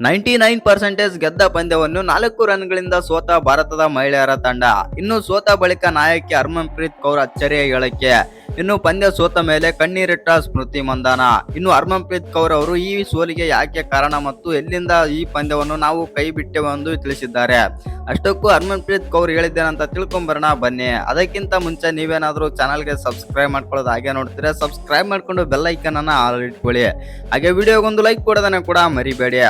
99% ಗೆದ್ದ ಪಂದ್ಯವನ್ನು 4 ರನ್ಗಳಿಂದ ಸೋತ ಭಾರತದ ಮಹಿಳೆಯರ ತಂಡ. ಇನ್ನು ಸೋತ ಬಳಿಕ ನಾಯಕಿ ಹರ್ಮನ್‌ಪ್ರೀತ್ ಕೌರ್ ಅಚ್ಚರಿಯ ಹೇಳಿಕೆ. ಇನ್ನು ಪಂದ್ಯ ಸೋತ ಮೇಲೆ ಕಣ್ಣೀರಿಟ್ಟ ಸ್ಮೃತಿ ಮಂದಾನ. ಇನ್ನು ಹರ್ಮನ್‌ಪ್ರೀತ್ ಕೌರ್ ಅವರು ಈ ಸೋಲಿಗೆ ಯಾಕೆ ಕಾರಣ ಮತ್ತು ಎಲ್ಲಿಂದ ಈ ಪಂದ್ಯವನ್ನು ನಾವು ಕೈ ಬಿಟ್ಟೆವು ಎಂದು ತಿಳಿಸಿದ್ದಾರೆ. ಅಷ್ಟಕ್ಕೂ ಹರ್ಮನ್‌ಪ್ರೀತ್ ಕೌರ್ ಹೇಳಿದ್ದೇನಂತ ತಿಳ್ಕೊಂಬರೋಣ ಬನ್ನಿ. ಅದಕ್ಕಿಂತ ಮುಂಚೆ ನೀವೇನಾದರೂ ಚಾನಲ್ಗೆ ಸಬ್ಸ್ಕ್ರೈಬ್ ಮಾಡ್ಕೊಳ್ಳೋದು ಹಾಗೆ ನೋಡ್ತೀರಾ, ಸಬ್ಸ್ಕ್ರೈಬ್ ಮಾಡ್ಕೊಂಡು ಬೆಲ್ ಐಕನ್ ಅನ್ನ ಆಲ್ ಇಟ್ಕೊಳ್ಳಿ. ಹಾಗೆ ವಿಡಿಯೋಗೊಂದು ಲೈಕ್ ಕೊಡೋದನ್ನ ಕೂಡ ಮರಿಬೇಡಿ.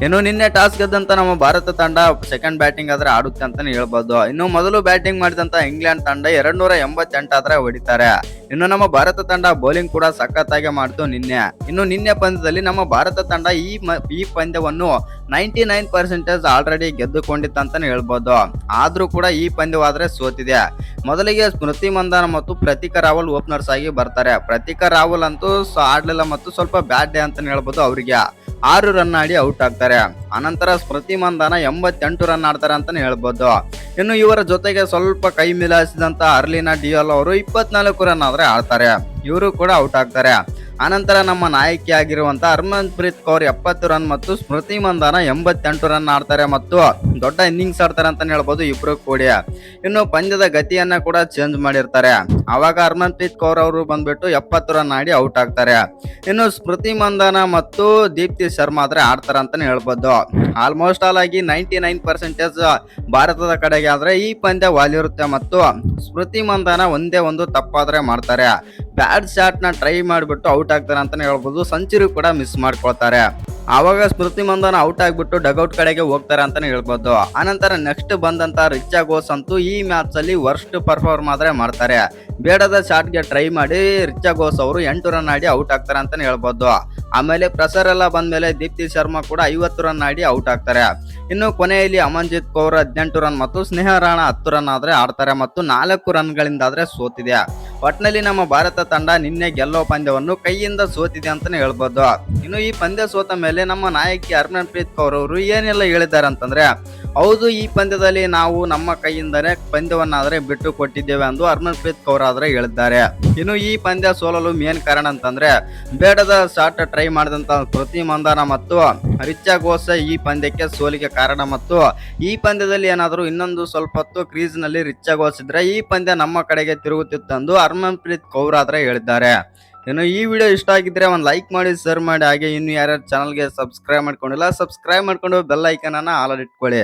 ಇನ್ನು ನಿನ್ನೆ ಟಾಸ್ ಗೆದ್ದಂತ ನಮ್ಮ ಭಾರತ ತಂಡ ಸೆಕೆಂಡ್ ಬ್ಯಾಟಿಂಗ್ ಆದ್ರೆ ಆಡುತ್ತೆ ಅಂತಾನೆ ಹೇಳ್ಬೋದು. ಇನ್ನು ಮೊದಲು ಬ್ಯಾಟಿಂಗ್ ಮಾಡಿದಂತ ಇಂಗ್ಲೆಂಡ್ ತಂಡ 288 ಆದ್ರೆ ಹೊಡಿತಾರೆ. ಇನ್ನು ನಮ್ಮ ಭಾರತ ತಂಡ ಬೌಲಿಂಗ್ ಕೂಡ ಸಖತ್ತಾಗಿ ಮಾಡ್ತು ನಿನ್ನೆ. ಇನ್ನು ನಿನ್ನೆ ಪಂದ್ಯದಲ್ಲಿ ನಮ್ಮ ಭಾರತ ತಂಡ ಈ ಪಂದ್ಯವನ್ನು 99% ಆಲ್ರೆಡಿ ಗೆದ್ದುಕೊಂಡಿತ್ತಂತಾನೆ ಹೇಳ್ಬೋದು. ಆದ್ರೂ ಕೂಡ ಈ ಪಂದ್ಯವಾದ್ರೆ ಸೋತಿದೆ. ಮೊದಲಿಗೆ ಸ್ಮೃತಿ ಮಂದಾನ ಮತ್ತು ಪ್ರತೀಕ ರಾವಲ್ ಓಪನರ್ಸ್ ಆಗಿ ಬರ್ತಾರೆ. ಪ್ರತೀಕ ರಾವಲ್ ಅಂತೂ ಆಡ್ಲಿಲ್ಲ ಮತ್ತು ಸ್ವಲ್ಪ ಬ್ಯಾಡ್ ಡೇ ಅಂತಾನೆ ಹೇಳ್ಬೋದು. ಅವರಿಗೆ 6 ರನ್ ಆಡಿ ಔಟ್ ಆಗ್ತಾರೆ. ಅನಂತರ ಸ್ಮೃತಿ ಮಂದಾನ 88 ರನ್ ಆಡ್ತಾರೆ ಅಂತಾನೆ ಹೇಳ್ಬೋದು. ಇನ್ನು ಇವರ ಜೊತೆಗೆ ಸ್ವಲ್ಪ ಕೈ ಮಿಲಾಯಿಸಿದಂತ ಅರ್ಲಿನಾ ಡಿಯೋಲ್ ಅವರು 24 ರನ್ ಆದ್ರೆ ಆಡ್ತಾರೆ. ಇವರು ಕೂಡ ಔಟ್ ಆಗ್ತಾರೆ. ಅನಂತರ ನಮ್ಮ ನಾಯಕಿ ಆಗಿರುವಂತ ಹರ್ಮನ್‌ಪ್ರೀತ್ ಕೌರ್ 70 ರನ್ ಮತ್ತು ಸ್ಮೃತಿ ಮಂದಾನ 88 ರನ್ ಆಡ್ತಾರೆ ಮತ್ತು ದೊಡ್ಡ ಇನ್ನಿಂಗ್ಸ್ ಆಡ್ತಾರೆ ಅಂತಾನೆ ಹೇಳ್ಬೋದು ಇಬ್ರು ಕೂಡಿ. ಇನ್ನು ಪಂದ್ಯದ ಗತಿಯನ್ನ ಕೂಡ ಚೇಂಜ್ ಮಾಡಿರ್ತಾರೆ. ಅವಾಗ ಹರ್ಮನ್‌ಪ್ರೀತ್ ಕೌರ್ ಅವರು ಬಂದ್ಬಿಟ್ಟು 70 ರನ್ ಆಡಿ ಔಟ್ ಆಗ್ತಾರೆ. ಇನ್ನು ಸ್ಮೃತಿ ಮಂದಾನ ಮತ್ತು ದೀಪ್ತಿ ಶರ್ಮಾ ಆದ್ರೆ ಆಡ್ತಾರೆ ಅಂತಾನೆ ಹೇಳ್ಬೋದು. ಆಲ್ಮೋಸ್ಟ್ ಆಲ್ ಆಗಿ 99% ಭಾರತದ ಕಡೆಗೆ ಆದ್ರೆ ಈ ಪಂದ್ಯ ವಾಲಿರುತ್ತೆ ಮತ್ತು ಸ್ಮೃತಿ ಮಂದಾನ ಒಂದೇ ಒಂದು ತಪ್ಪಾದ್ರೆ ಮಾಡ್ತಾರೆ. ಬ್ಯಾಡ್ ಶಾಟ್ ನ ಟ್ರೈ ಮಾಡಿಬಿಟ್ಟು ಔಟ್ ಆಗ್ತಾರೆ ಅಂತಾನೆ ಹೇಳ್ಬೋದು. ಸೆಂಚುರಿ ಕೂಡ ಮಿಸ್ ಮಾಡ್ಕೊಳ್ತಾರೆ. ಆವಾಗ ಸ್ಮೃತಿ ಮಂದಾನ ಔಟ್ ಆಗ್ಬಿಟ್ಟು ಡಗ್ಔಟ್ ಕಡೆಗೆ ಹೋಗ್ತಾರೆ ಅಂತಾನೆ ಹೇಳ್ಬೋದು. ಆನಂತರ ನೆಕ್ಸ್ಟ್ ಬಂದಂತ ರಿಚಾ ಘೋಷ್ ಅಂತೂ ಈ ಮ್ಯಾಚ್ ಅಲ್ಲಿ ವರ್ಸ್ಟ್ ಪರ್ಫಾರ್ಮ್ ಆದ್ರೆ ಮಾಡ್ತಾರೆ. ಬೇಡದ ಶಾಟ್ಗೆ ಟ್ರೈ ಮಾಡಿ ರಿಚಾ ಘೋಷ್ ಅವರು 8 ರನ್ ಆಡಿ ಔಟ್ ಆಗ್ತಾರೆ ಅಂತಾನೆ ಹೇಳ್ಬೋದು. ಆಮೇಲೆ ಪ್ರೆಸರ್ ಎಲ್ಲ ಬಂದ್ಮೇಲೆ ದೀಪ್ತಿ ಶರ್ಮಾ ಕೂಡ 50 ರನ್ ಆಡಿ ಔಟ್ ಆಗ್ತಾರೆ. ಇನ್ನು ಕೊನೆಯಲ್ಲಿ ಅಮನ್ಜಿತ್ ಕೌರ್ 18 ರನ್ ಮತ್ತು ಸ್ನೇಹ ರಾಣಾ 10 ರನ್ ಆದ್ರೆ ಆಡ್ತಾರೆ ಮತ್ತು 4 ರನ್ಗಳಿಂದ ಆದ್ರೆ ಸೋತಿದೆ. ಒಟ್ನಲ್ಲಿ ನಮ್ಮ ಭಾರತ ತಂಡ ನಿನ್ನೆ ಗೆಲ್ಲೋ ಪಂದ್ಯವನ್ನು ಕೈಯಿಂದ ಸೋತಿದೆ ಅಂತಾನೆ ಹೇಳ್ಬೋದು. ಇನ್ನು ಈ ಪಂದ್ಯ ಸೋತ ಮೇಲೆ ನಮ್ಮ ನಾಯಕಿ ಹರ್ಮನ್‌ಪ್ರೀತ್ ಕೌರ್ ಅವರು ಏನೆಲ್ಲ ಹೇಳಿದ್ದಾರೆ ಅಂತಂದ್ರೆ, ಹೌದು ಈ ಪಂದ್ಯದಲ್ಲಿ ನಾವು ನಮ್ಮ ಕೈಯಿಂದನೇ ಪಂದ್ಯವನ್ನಾದ್ರೆ ಬಿಟ್ಟು ಕೊಟ್ಟಿದ್ದೇವೆ ಎಂದು ಹರ್ಮನ್‌ಪ್ರೀತ್ ಕೌರ್ ಆದ್ರೆ ಹೇಳಿದ್ದಾರೆ. ಇನ್ನು ಈ ಪಂದ್ಯ ಸೋಲಲು ಮೇನ್ ಕಾರಣ ಅಂತಂದ್ರೆ ಬೇಡದ ಶಾಟ್ ಟ್ರೈ ಮಾಡಿದಂತ ಸ್ಮೃತಿ ಮಂದಾನ ಮತ್ತು ರಿಚಾ ಘೋಷ್ ಈ ಪಂದ್ಯಕ್ಕೆ ಸೋಲಿಗೆ ಕಾರಣ ಮತ್ತು ಈ ಪಂದ್ಯದಲ್ಲಿ ಏನಾದರೂ ಇನ್ನೊಂದು ಸ್ವಲ್ಪ ಹೊತ್ತು ಕ್ರೀಸ್ ನಲ್ಲಿ ರಿಚಾ ಘೋಷ್ ಇದ್ರೆ ಈ ಪಂದ್ಯ ನಮ್ಮ ಕಡೆಗೆ ತಿರುಗುತ್ತಿತ್ತು ಎಂದು ಹರ್ಮನ್‌ಪ್ರೀತ್ ಕೌರ್ ಆದ್ರೆ ಹೇಳಿದ್ದಾರೆ. ಇನ್ನು ಈ ವಿಡಿಯೋ ಇಷ್ಟ ಆಗಿದ್ರೆ ಒಂದು ಲೈಕ್ ಮಾಡಿ, ಶೇರ್ ಮಾಡಿ. ಹಾಗೆ ಇನ್ನು ಯಾರ್ಯಾರು ಚಾನಲ್ಗೆ ಸಬ್ಸ್ಕ್ರೈಬ್ ಮಾಡ್ಕೊಂಡಿಲ್ಲ ಸಬ್ಸ್ಕ್ರೈಬ್ ಮಾಡ್ಕೊಂಡು ಬೆಲ್ ಐಕನ್ ಅನ್ನ ಆಲ್ ಇಟ್ಕೊಳ್ಳಿ.